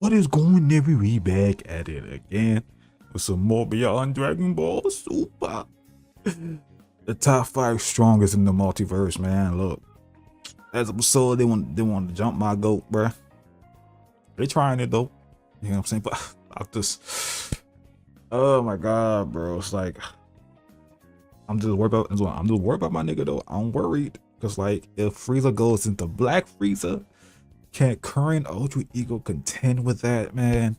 What is going on? We back at it again with some more Beyond Dragon Ball Super. The top 5 strongest in the multiverse, man. Look, as episode they want to jump my goat, bruh. They trying it though. You know what I'm saying? But Octus, oh my god, bro. It's like I'm just worried about my nigga though. I'm worried because like if Frieza goes into Black Frieza, can current Ultra Ego contend with that, man?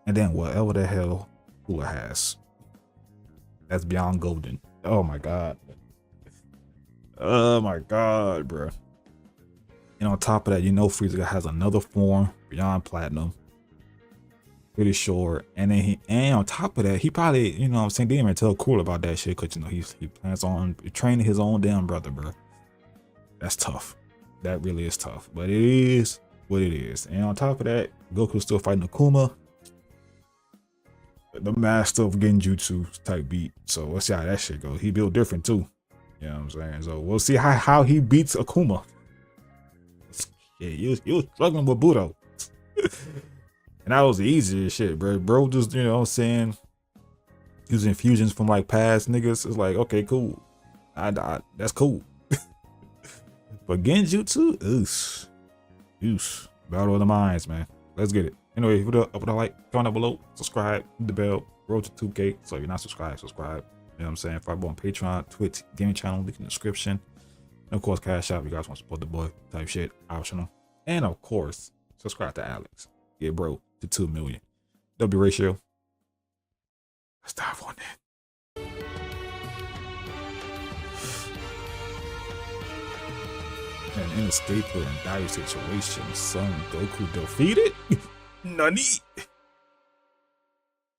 And then whatever the hell Cooler has, that's beyond golden. Oh my god. Oh my god, bro. And on top of that, you know Frieza has another form beyond platinum. Pretty sure. And then and on top of that, he probably, you know what I'm saying, didn't even tell Cooler about that shit, because you know he plans on training his own damn brother, bro. That's tough. That really is tough, but it is what it is. And on top of that, Goku's still fighting Akuma, the master of Genjutsu type beat. So we'll see how that shit goes. He built different too. You know what I'm saying? So we'll see how he beats Akuma. Yeah, you was struggling with Budo. And that was the easiest shit, bro. Bro just, you know what I'm saying, using fusions from like past niggas. It's like, okay, cool. That's cool. But Genjutsu, oof. Battle of the minds, man. Let's get it. Anyway, put a like, comment down below, subscribe, hit the bell, road to 2K. So if you're not subscribed, subscribe. You know what I'm saying? Follow on Patreon, Twitch, gaming channel, link in the description. And of course, Cash App. You guys want to support the boy type shit, optional. And of course, subscribe to Alex. Get bro to 2 million. W ratio. Let's dive on that. An inescapable and dire situation. Son Goku defeated? Nani?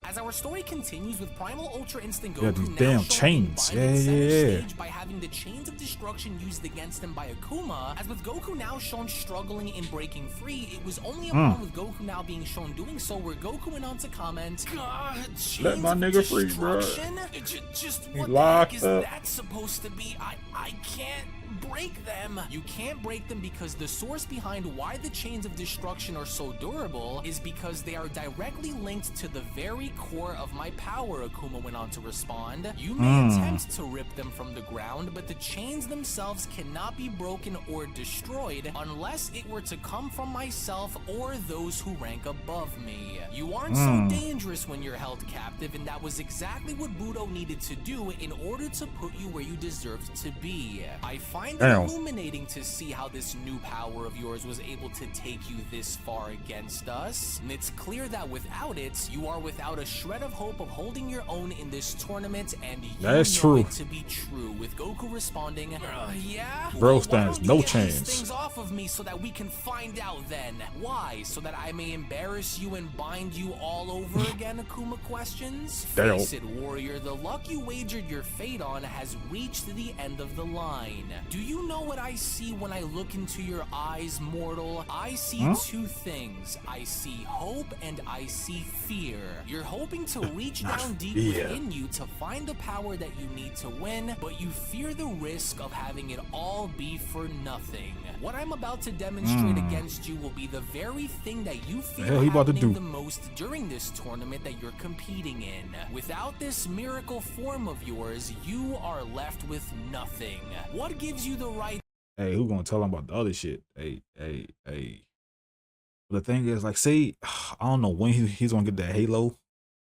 As our story continues with Primal Ultra Instinct Goku, yeah, these damn chains. Yeah. By having the chains of destruction used against him by Akuma, as with Goku now shown struggling in breaking free, it was only upon with Goku now being shown doing so where Goku went on to comment, God, let my nigga free, bro. Just what the heck is that supposed to be? I can't break them. You can't break them because the source behind why the chains of destruction are so durable is because they are directly linked to the very core of my power, Akuma went on to respond. You may attempt to rip them from the ground, but the chains themselves cannot be broken or destroyed unless it were to come from myself or those who rank above me. You aren't so dangerous when you're held captive, and that was exactly what Budo needed to do in order to put you where you deserved to be. I find it illuminating to see how this new power of yours was able to take you this far against us. And it's clear that without it, you are without a shred of hope of holding your own in this tournament, and you know it to be true, with Goku responding, yeah? Bro stands no chance. These things off of me so that we can find out then. Why? So that I may embarrass you and bind you all over again, Akuma questions? Face it, warrior, the luck you wagered your fate on has reached the end of the line. Do you know what I see when I look into your eyes, mortal? I see two things. I see hope and I see fear. You're hoping to reach down deep within you to find the power that you need to win, but you fear the risk of having it all be for nothing. What I'm about to demonstrate against you will be the very thing that you fear happening the most during this tournament that you're competing in. Without this miracle form of yours, you are left with nothing. What gives you the right? Hey, who gonna tell him about the other shit? Hey. The thing is, like, say, I don't know when he's gonna get that halo.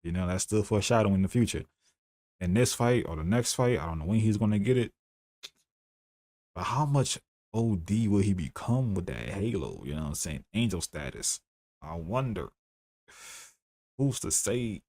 You know, that's still foreshadowing in the future. In this fight or the next fight, I don't know when he's gonna get it. But how much OD will he become with that halo? You know what I'm saying? Angel status. I wonder. Who's to say?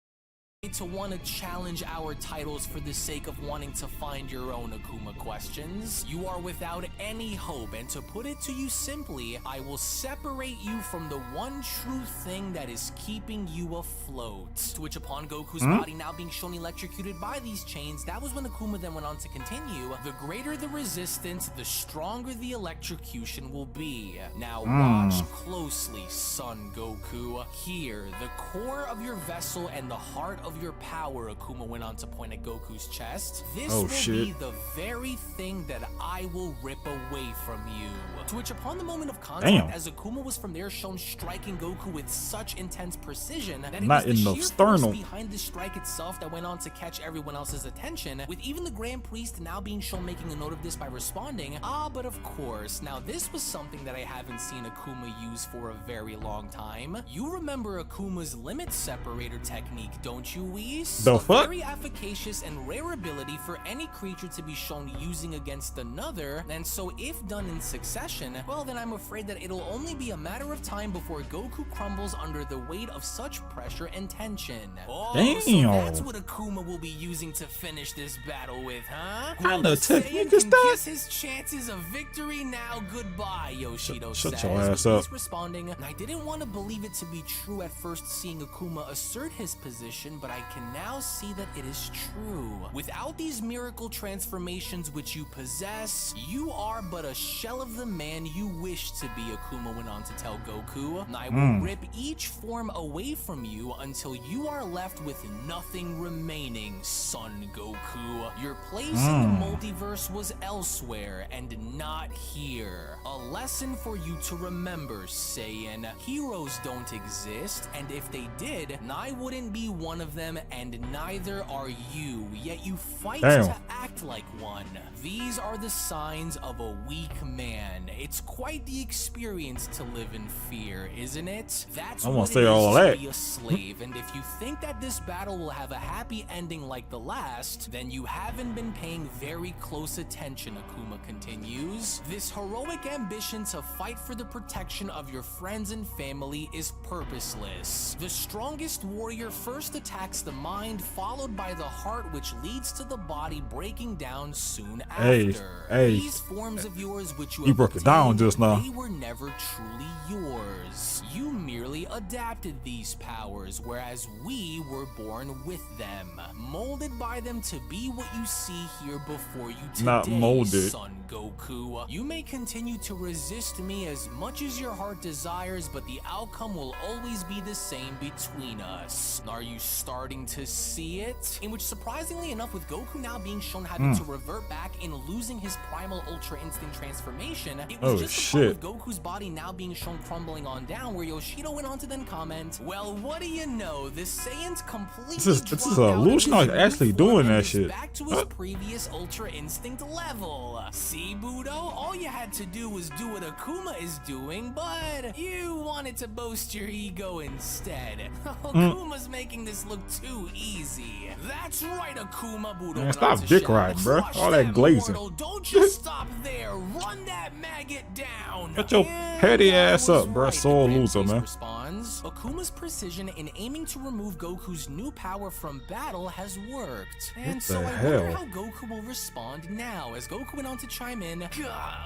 To want to challenge our titles for the sake of wanting to find your own Akuma questions. You are without any hope, and to put it to you simply, I will separate you from the one true thing that is keeping you afloat. To which upon Goku's body now being shown electrocuted by these chains, that was when Akuma then went on to continue, the greater the resistance, the stronger the electrocution will be. Now watch closely, son Goku. Here, the core of your vessel and the heart of of your power, Akuma went on to point at Goku's chest. This Oh, will shit. be the very thing that I will rip away from you. To which upon the moment of contact, Damn. as Akuma was from there shown striking Goku with such intense precision that it Not was in the the sheer sternum. force behind the strike itself that went on to catch everyone else's attention, with even the Grand Priest now being shown making a note of this by responding, but of course, now this was something that I haven't seen Akuma use for a very long time. You remember Akuma's limit separator technique, don't you, Whis? The A fuck? very efficacious and rare ability for any creature to be shown using against another, and so if done in succession, well then I'm afraid that it'll only be a matter of time before Goku crumbles under the weight of such pressure and tension. Oh, Damn. so that's what Akuma will be using to finish this battle with, huh? Kind Well, of the technique Saiyan is can that? kiss his chances of victory now. Goodbye, Yoshido Shut says. your ass with up. Whis responding, I didn't want to believe it to be true at first seeing Akuma assert his position, but I can now see that it is true. Without these miracle transformations which you possess, you are but a shell of the man you wish to be, Akuma went on to tell Goku. And I will rip each form away from you until you are left with nothing remaining, son Goku. Your place in the multiverse was elsewhere and not here. A lesson for you to remember, Saiyan. Heroes don't exist, and if they did, I wouldn't be one of them, and neither are you, yet you fight Damn. to act like one. These are the signs of a weak man. It's quite the experience to live in fear, isn't it? That's I won't what say it is all to that. be a slave, and if you think that this battle will have a happy ending like the last, then you haven't been paying very close attention, Akuma continues. This heroic ambition to fight for the protection of your friends and family is purposeless. The strongest warrior first attacks the mind, followed by the heart, which leads to the body breaking down soon Hey, after. hey. These forms of yours which you You have broke it down obtained, just now. they were never truly yours. You merely adapted these powers, whereas we were born with them, molded by them to be what you see here before you today, Not molded. son Goku. You may continue to resist me as much as your heart desires, but the outcome will always be the same between us. Are you starting to see it? In which, surprisingly enough, with Goku now being shown having to revert back and losing his Primal Ultra Instinct transformation, it was Oh, just the shit. part with Goku's body now being shown crumbling on down, where Yoshido went on to then comment, well, what do you know? The Saiyans completely This is dropped a out of illusion his or new actually form doing and that is shit? back to his previous Ultra Instinct level. See, Budo? All you had to do was do what Akuma is doing, but you wanted to boast your ego instead. Akuma's making this look too easy. That's right, Akuma. Budo Man, went stop on to dick shout. riding, bruh. Crush All that glazing. mortal. Don't you stop there. Run that maggot down. Shut your And petty I ass was up, bruh. right, Sore the Grand loser, Priest man. Responds. Akuma's precision in aiming to remove Goku's new power from battle has worked. And What so the I hell? wonder how Goku will respond now, as Goku went on to chime in.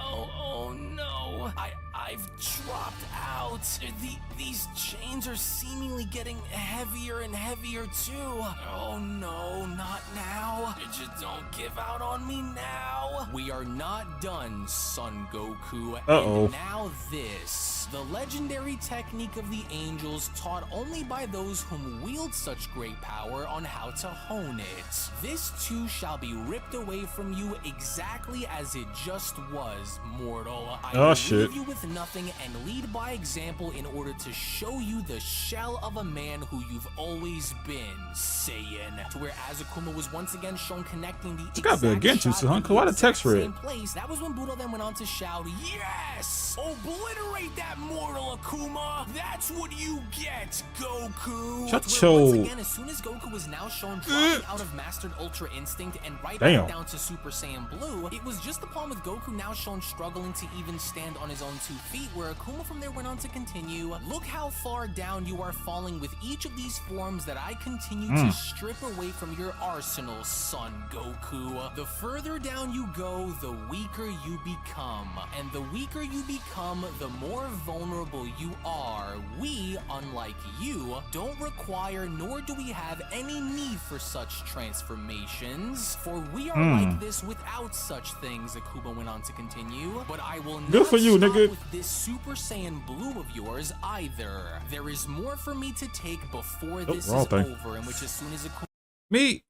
Oh no, I've dropped out. These chains are seemingly getting heavier and heavier too. Oh no, not now. Just don't give out on me now. We are not done, son Goku. Uh-oh. And now this. The legendary technique of the angels, taught only by those whom wield such great power on how to hone it. This too shall be ripped away from you exactly as it just was, mortal. I will shit. leave you with nothing and lead by example in order to show you the shell of a man who you've always been, Saiyan. To where as Akuma was once again shown connecting the gotta be exact against you, shot son, in 'cause why the exact text red? same place, that was when Budo then went on to shout, yes! Obliterate that mortal, Akuma! That's what you get, Goku! Shut To where once your- again, as soon as Goku was now shown dropping out of Mastered Ultra Instinct and right Damn. back down to Super Saiyan Blue, it was just upon with Goku now shown struggling to even stand on his own 2 feet, where Akuma from there went on to continue, look how far down you are falling with each of these forms that I continue to strip away from your arsenal, son Goku. The further down you go, the weaker you become. And the weaker you become, the more vulnerable you are. We, unlike you, don't require nor do we have any need for such transformations. For we are like this without such things, Akuma went on to continue. But I will not Good for you, stop nigga. with this Super Saiyan Blue of yours either. There There is more for me to take before Oh, this is wrong thing. over, in which as soon as Akuma Me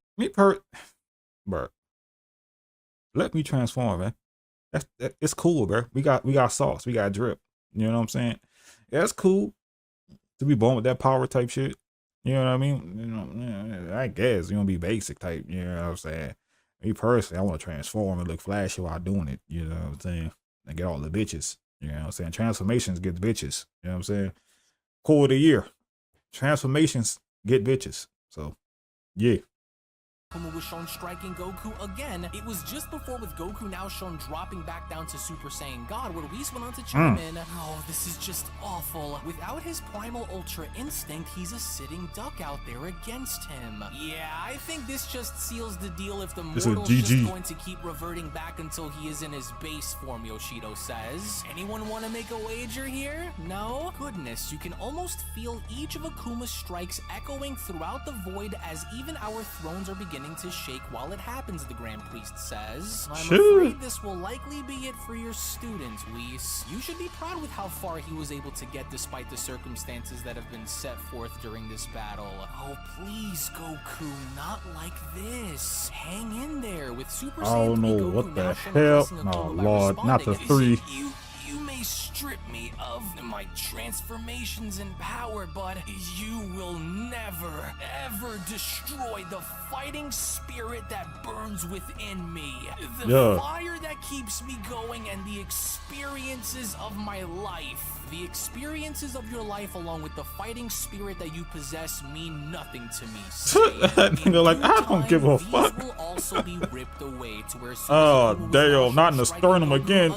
bro. Let me transform, man. It's cool, bro. We got sauce, we got drip. You know what I'm saying? Yeah, it's cool to be born with that power type shit. You know what I mean? You know, I guess you gonna be basic type. You know what I'm saying? Me personally, I want to transform and look flashy while doing it. You know what I'm saying? And get all the bitches. You know what I'm saying? Transformations get bitches. You know what I'm saying? Core of the year. Transformations get bitches. So, yeah. was shown striking Goku again. It was just before, with Goku now shown dropping back down to Super Saiyan God, where Whis went on to chime in, "Oh, this is just awful. Without his Primal Ultra Instinct, he's a sitting duck out there against him." Yeah, I think this just seals the deal if the mortal's just going to keep reverting back until he is in his base form, Yoshido says. Anyone want to make a wager here? No? Goodness, you can almost feel each of Akuma's strikes echoing throughout the void as even our thrones are beginning to shake while it happens, the Grand Priest says. I'm afraid this will likely be it for your student, Whis. You should be proud with how far he was able to get despite the circumstances that have been set forth during this battle. Oh, please, Goku, not like this. Hang in there. With Super Saiyan 3 Goku what the now hell? showing No, Akuma by Lord, not the responding. 3. You may strip me of my transformations and power, but you will never, ever destroy the fighting spirit that burns within me. The fire that keeps me going and the experiences of my life. The experiences of your life along with the fighting spirit that you possess mean nothing to me. They're like, I don't give a fuck. Will also be ripped away to where damn, not in the sternum again.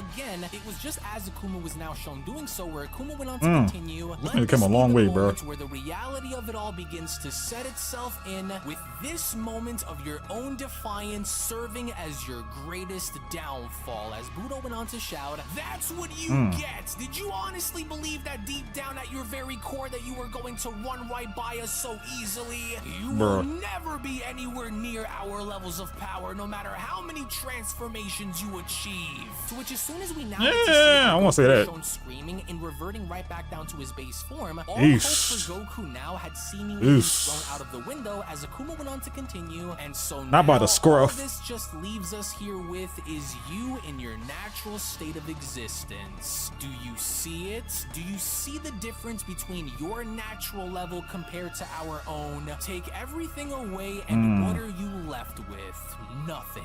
It was just as Akuma was now shown doing so, where Akuma went on to continue. It came a long way, bro. Where the reality of it all begins to set itself in, with this moment of your own defiance serving as your greatest downfall. As Budo went on to shout, "That's what you get! Did you honestly believe that deep down at your very core that you were going to run right by us so easily? You will never be anywhere near our levels of power, no matter how many transformations you achieve." To which, as soon as we now I want to say that. Shown screaming and reverting right back down to his base form, all hope for Goku now had seemingly been thrown out of the window as Akuma went on to continue. And so now by the scruff. all this just leaves us here with is you in your natural state of existence. Do you see it? Do you see the difference between your natural level compared to our own? Take everything away and what are you left with? Nothing.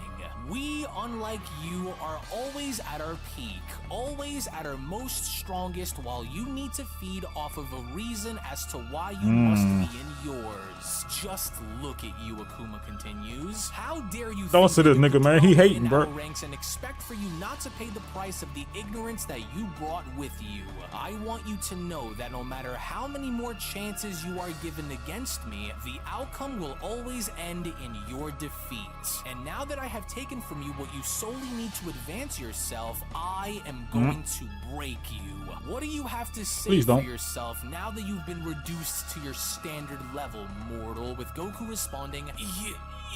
We, unlike you, are always at our peak, always at our most strongest, while you need to feed off of a reason as to why you must be in yours. Just look at you, Akuma continues. How dare you Don't say this nigga, man. He hating, bro. Ranks and expect for you not to pay the price of the ignorance that you brought with you. I want you to know that no matter how many more chances you are given against me, the outcome will always end in your defeat. And now that I have taken from you what you solely need to advance yourself, I am going to break you. What do you have to say for yourself now that you've been reduced to your standard level, mortal? With Goku responding,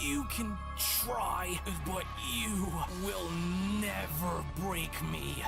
You can try, but you will never break me.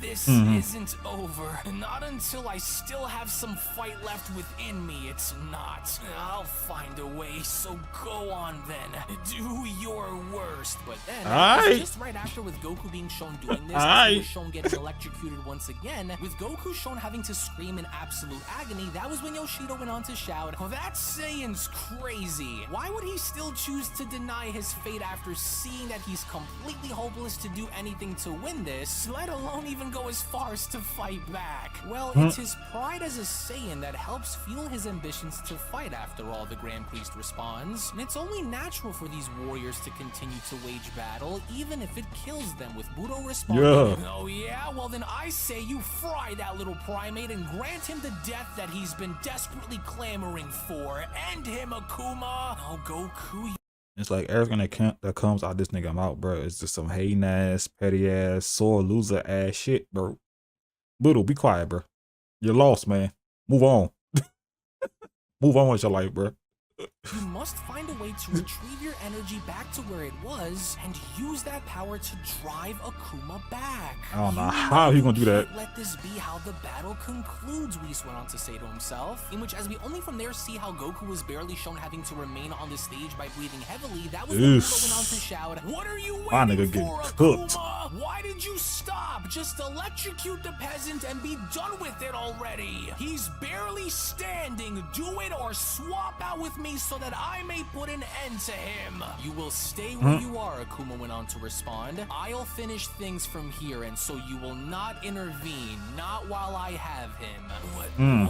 This isn't over. Not until I still have some fight left within me, it's not. I'll find a way, so go on then. Do your worst. But then, just right after, with Goku being shown doing this, he was shown getting electrocuted once again, with Goku shown having to scream in absolute agony, that was when Yoshido went on to shout, "Oh, that Saiyan's crazy. Why would he still choose to deny his fate after seeing that he's completely hopeless to do anything to win this, let alone even go as far as to fight back?" Well, it's his pride as a Saiyan that helps fuel his ambitions to fight, after all, the Grand Priest responds. And it's only natural for these warriors to continue to wage battle, even if it kills them, with Budo responding, "Oh yeah? Well then I say you fry that little primate and grant him the death that he's been desperately clamoring for. End him, Akuma." Oh, Goku. It's like everything that comes out this nigga mouth, bro. It's just some hating ass, petty ass, sore loser ass shit, bro. Budo, be quiet, bro. You're lost, man. Move on. Move on with your life, bro. You must find a way to retrieve your energy back to where it was and use that power to drive Akuma back. I don't know how he gonna do that. Let this be how the battle concludes, Whis went on to say to himself, in which as we only from there see how Goku was barely shown having to remain on the stage by breathing heavily, that was when Budo went on to shout, "What are you waiting for, Akuma? Why did you stop? Just electrocute the peasant and be done with it already. He's barely standing. Do it or swap out with me so that I may put an end to him." "You will stay where you are," Akuma went on to respond. "I'll finish things from here, and so you will not intervene, not while I have him."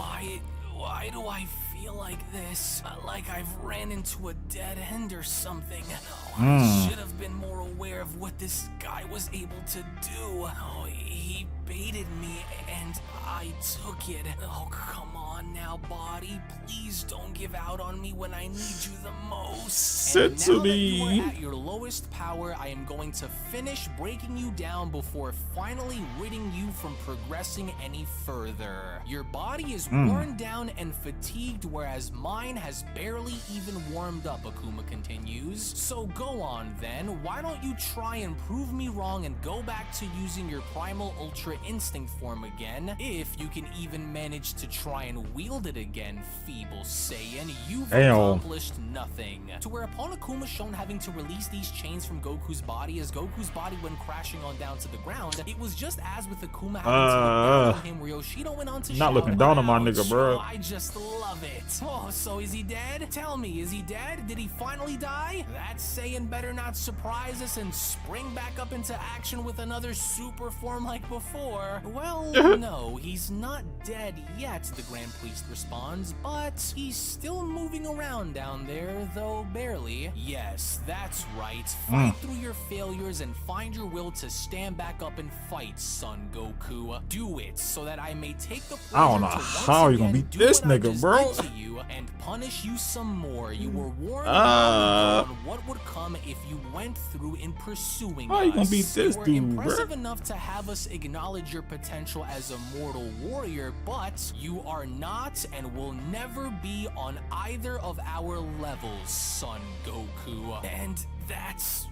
Why do I feel like this? Like I've ran into a dead end or something. I should have been more aware of what this guy was able to do. He baited me and I took it. Oh, come on now, body. Please don't give out on me when I need you the most. Said to me. You are at your lowest power, I am going to finish breaking you down before finally ridding you from progressing any further. Your body is worn down and fatigued, whereas mine has barely even warmed up, Akuma continues. So go on then, why don't you try and prove me wrong and go back to using your Primal Ultra Instinct form again, if you can even manage to try and wield it again, feeble Saiyan. You've accomplished nothing. To whereupon Akuma shown having to release these chains from Goku's body as Goku's body went crashing on down to the ground. It was just as with Akuma having to look down on him where Yoshido went on to not looking down on my nigga, bro. I just love it. Oh, so is he dead? Tell me, is he dead? Did he finally die? That Saiyan better not surprise us and spring back up into action with another super form like before. Well, no, he's not dead yet, the Grand Priest responds, but he's still moving around down there, though barely. Yes, that's right. Fight through your failures and find your will to stand back up and fight, Son Goku. Do it so that I may take the pleasure I don't know how you gonna beat this nigga, bro. To you and punish you some more. You were warned on what would come if you went through in pursuing us. How you gonna beat this dude, impressive bro? enough to have us acknowledge your potential as a mortal warrior, but you are not and will never be on either of our levels, Son Goku. And that's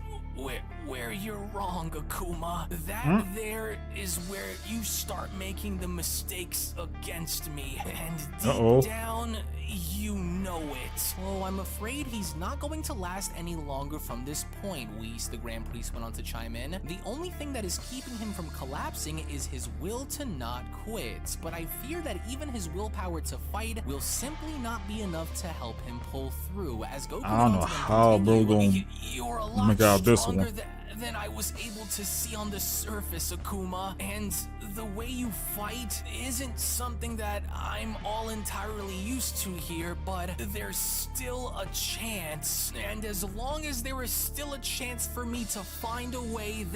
where you're wrong, Akuma. That there is where you start making the mistakes against me, and deep down, you know it. Oh, I'm afraid he's not going to last any longer from this point, Whis, the Grand Priest went on to chime in. The only thing that is keeping him from collapsing is his will to not quit, but I fear that even his willpower to fight will simply not be enough to help him pull through. As Goku I don't know how bro gonna you're a lot make out this stronger one. than I was able to see on the surface, Akuma, and the way you fight isn't something that I'm all entirely used to here, but there's still a chance, and as long as there is still a chance for me to find a way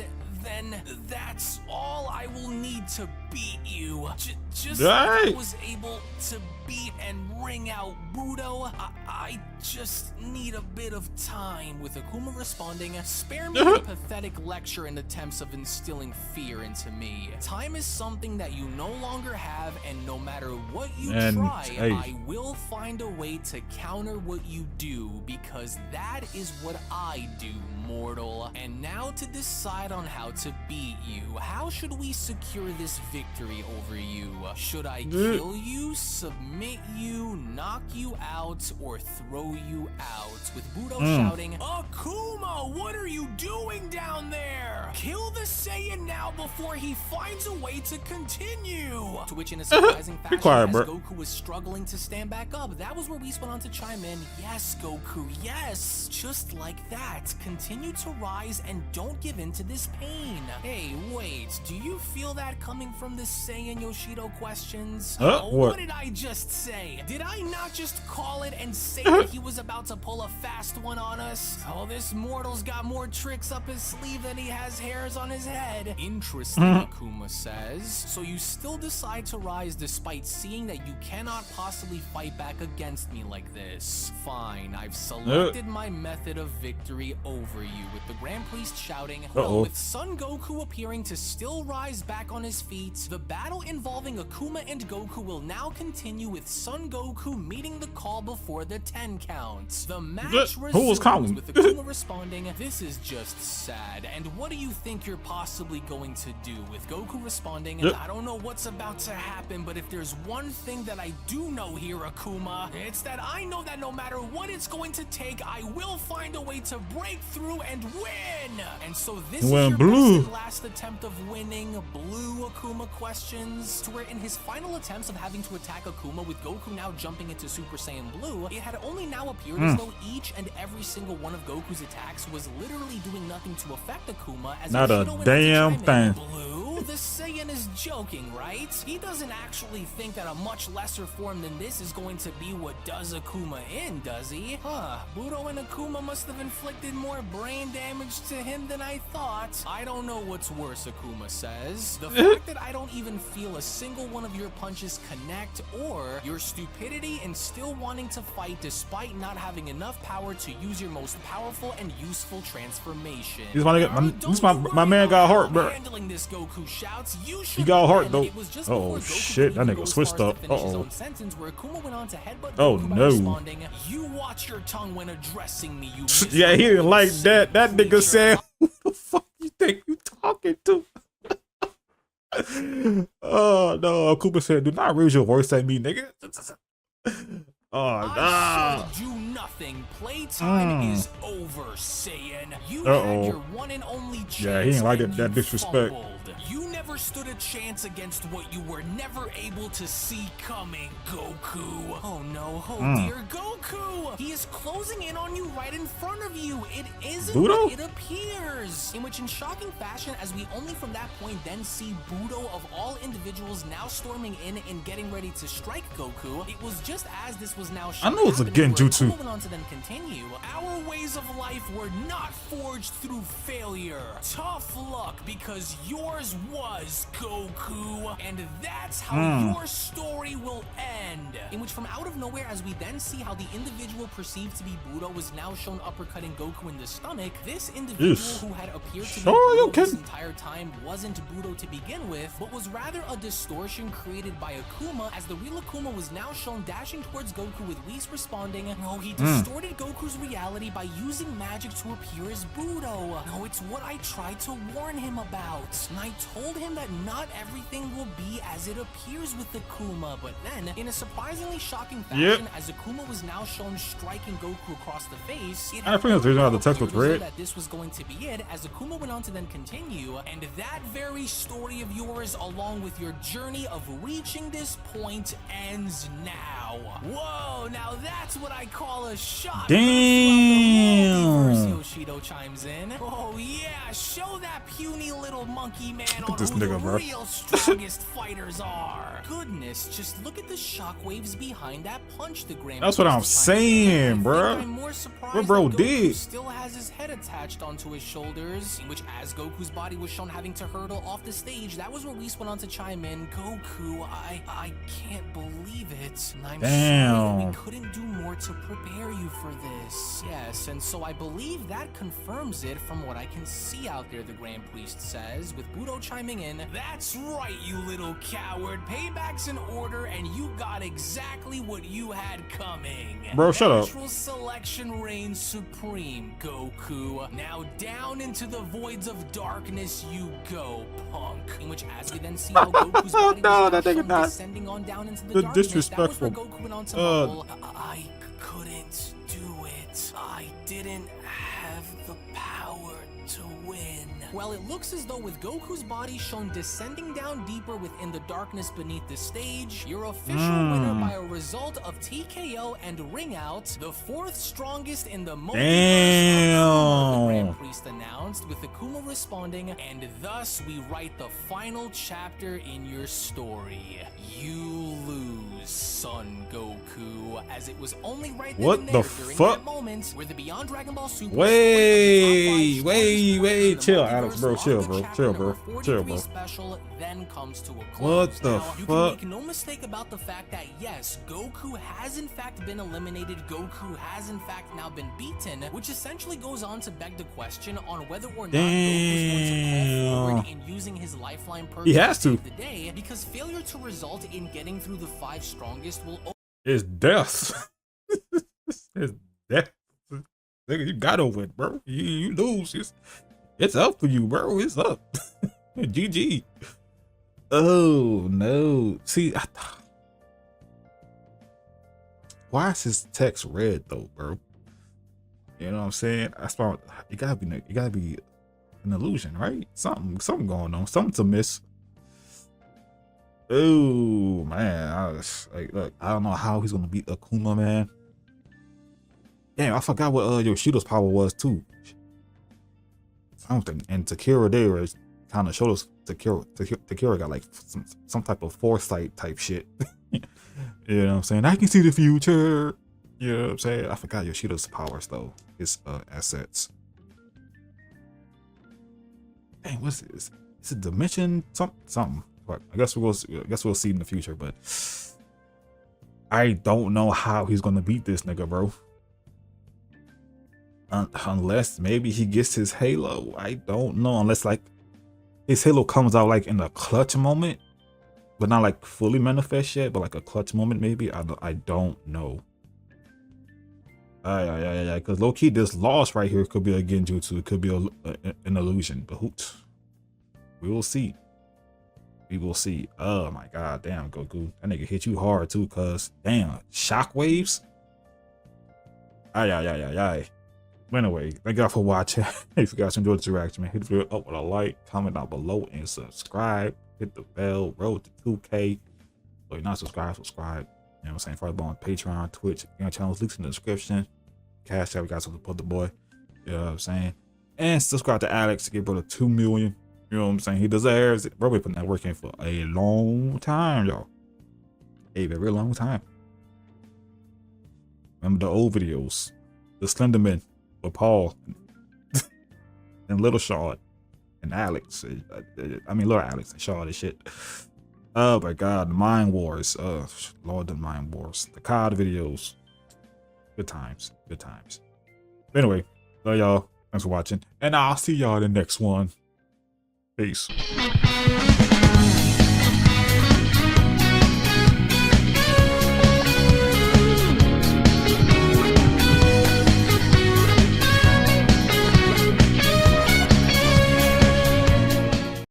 then that's all I will need to beat you. Just like I was able to beat and wring out Budo, I just need a bit of time, with Akuma responding, "Spare me the pathetic lecture and attempts of instilling fear into me. Time is something that you no longer have, and no matter what you try, I will find a way to counter what you do, because that is what I do, mortal. And now to decide on how to beat you. How should we secure this victory over you? Should I kill you, submit you, knock you out, or throw you out?" With Budo shouting, "Akuma, what are you doing down there? Kill the Saiyan now before he finds a way to continue." To which, in a surprising fashion, as Goku was struggling to stand back up, that was where Whis went on to chime in. "Yes, Goku, yes. Just like that. Continue to rise and don't give in to this pain." Hey, wait, do you feel that coming from this Saiyan Yoshido questions? What did I just say? Did I not just call it and say that he was about to pull a fast one on us? Oh, this mortal's got more tricks up his sleeve than he has hairs on his head. Interesting, Akuma says. So you still decide to rise despite seeing that you cannot possibly fight back against me like this. Fine, I've selected my method of victory over you, with the Grand Priest shouting. Well, with Son Goku appearing to still rise back on his feet, the battle involving Akuma and Goku will now continue with Son Goku meeting the call before the 10 counts. The match Who was calling? with Akuma responding, "This is just sad, and what do you think you're possibly going to do?" With Goku responding, "I don't know what's about to happen, but if there's one thing that I do know here, Akuma, it's that I know that no matter what it's going to take, I will find a way to break through and win." And so this is your blue. best and last attempt of winning. Blue Akuma questions, to where in his final attempts of having to attack Akuma with Goku now jumping into Super Saiyan Blue, it had only now appeared as though each and every single one of Goku's attacks was literally doing nothing to affect Akuma, as Not a damn thing. Blue, the Saiyan is joking, right? He doesn't actually think that a much lesser form than this is going to be what does Akuma in, does he? Budo and Akuma must have inflicted more brain damage to him than I thought. I don't know what's worse, Akuma says. The fact that I don't even feel a single one of your punches connect, or your stupidity in still wanting to fight despite not having enough power to use your most powerful and useful transformation. My man got hurt, bro. Handling this, Goku shouts. He got hurt though. Oh shit, that nigga switched up. Oh no. "You watch your tongue when addressing me, you." Yeah, he didn't like that. That nigga said, "Who the fuck you think you talking to?" Oh no, Akuma said, "Do not raise your voice at me, nigga." Oh no. I showed you nothing. Playtime is over, Saiyan. You had your one and only chance. Yeah, he ain't like that disrespect. Fumbled. You never stood a chance against what you were never able to see coming, Goku. Oh no, dear Goku! He is closing in on you right in front of you. It isn't Budo? what it appears. In which, in shocking fashion, as we only from that point then see Budo of all individuals now storming in and getting ready to strike Goku, it was just as this was now I know it's a genjutsu. Moving on to then continue. Our ways of life were not forged through failure. Tough luck, because yours was, Goku, and that's how your story will end. In which, from out of nowhere, as we then see how the individual perceived to be Budo was now shown uppercutting Goku in the stomach, this individual who had appeared to be Budo this entire time wasn't Budo to begin with, but was rather a distortion created by Akuma, as the real Akuma was now shown dashing towards Goku with Whis responding. No, he distorted Goku's reality by using magic to appear as Budo. No, it's what I tried to warn him about. And I told him that not everything will be as it appears with Akuma, but then, in a surprisingly shocking fashion, as Akuma was now shown striking Goku across the face, it I think there's another text with red. That this was going to be it, as Akuma went on to then continue, and that very story of yours, along with your journey of reaching this point, ends now. Whoa, now that's what I call a shock. Damn. Yoshido chimes in. Oh yeah, show that puny little monkey man on this who nigga, the bro. real strongest fighters are. Goodness, just look at the shockwaves behind that punch the Grand. That's what I'm saying, bro. I'm more surprised What bro that Goku did? still has his head attached onto his shoulders, in which, as Goku's body was shown having to hurtle off the stage, that was where Whis went on to chime in. Goku, I can't believe it. And I'm sorry that we couldn't do more to prepare you for this. Yes, and so I believe that confirms it from what I can see out there, the Grand Priest says, with Budo chiming in. That's right, you little coward. Payback's in order, and you got exactly what you had coming. Bro, shut up. Natural selection reigns supreme, Goku. Now down into the voids of darkness you go, punk. In which, as we then see how Goku's body was descending on down into the darkness, disrespectful. that was where Goku went on to mumble, I couldn't do it. I didn't have the power to win. Well, it looks as though with Goku's body shown descending down deeper within the darkness beneath the stage, your official winner by a result of TKO and ring out, the fourth strongest in the multiverse, the Grand Priest announced, with Akuma responding, and thus we write the final chapter in your story. You lose, Son Goku, as it was only right then and there during that moment where the Beyond Dragon Ball Super Wait, chill, Alex, bro, chill, bro. Special then comes to a close. What the You fuck? can make no mistake about the fact that yes, Goku has in fact been eliminated. Goku has in fact now been beaten, which essentially goes on to beg the question on whether or not Goku's going to call forward in using his lifeline purpose He has to. save the day, because failure to result in getting through the 5 strongest will It's death. It's death. Nigga, you gotta win, bro. You lose. It's up for you, bro. It's up. GG. Oh no. See, why is his text red though, bro? You know what I'm saying? I found it gotta be an illusion, right? Something going on. Something to miss. Oh man, look, I don't know how he's gonna beat Akuma, man. Damn, I forgot what Yoshida's power was too. Something, and Takira there kind of showed us Takira got like some type of foresight type shit. You know what I'm saying? I can see the future. You know what I'm saying? I forgot Yoshida's powers though. His assets. Dang, what's this? Is it dimension something? But I guess we'll see in the future. But I don't know how he's gonna beat this nigga, bro. Unless maybe he gets his halo. I don't know. Unless like his halo comes out like in a clutch moment, but not like fully manifest yet, but like a clutch moment maybe. I don't know. Yeah. Because low key, this loss right here could be a genjutsu. It could be an illusion. But we will see. We will see. Oh my god, damn Goku, that nigga hit you hard too. Cause damn shockwaves. Ay. But anyway, thank y'all for watching. If you guys enjoyed this reaction, man, hit the video up with a like, comment down below, and subscribe. Hit the bell, road to 2K. So you're not subscribed, subscribe. You know what I'm saying? Follow on Patreon, Twitch, channels, links in the description. Cash out, we got some support the boy. You know what I'm saying? And subscribe to Alex to get brother 2 million. You know what I'm saying? He deserves it. Bro, we putting that work in for a long time, y'all. A very long time. Remember the old videos, the Slenderman with Paul and Little Shard and Alex. I mean, Little Alex and Shard and shit. Oh my god, the Mind Wars. Lord, the Mind Wars. The COD videos. Good times. Good times. But anyway, love y'all. Thanks for watching. And I'll see y'all in the next one. Peace.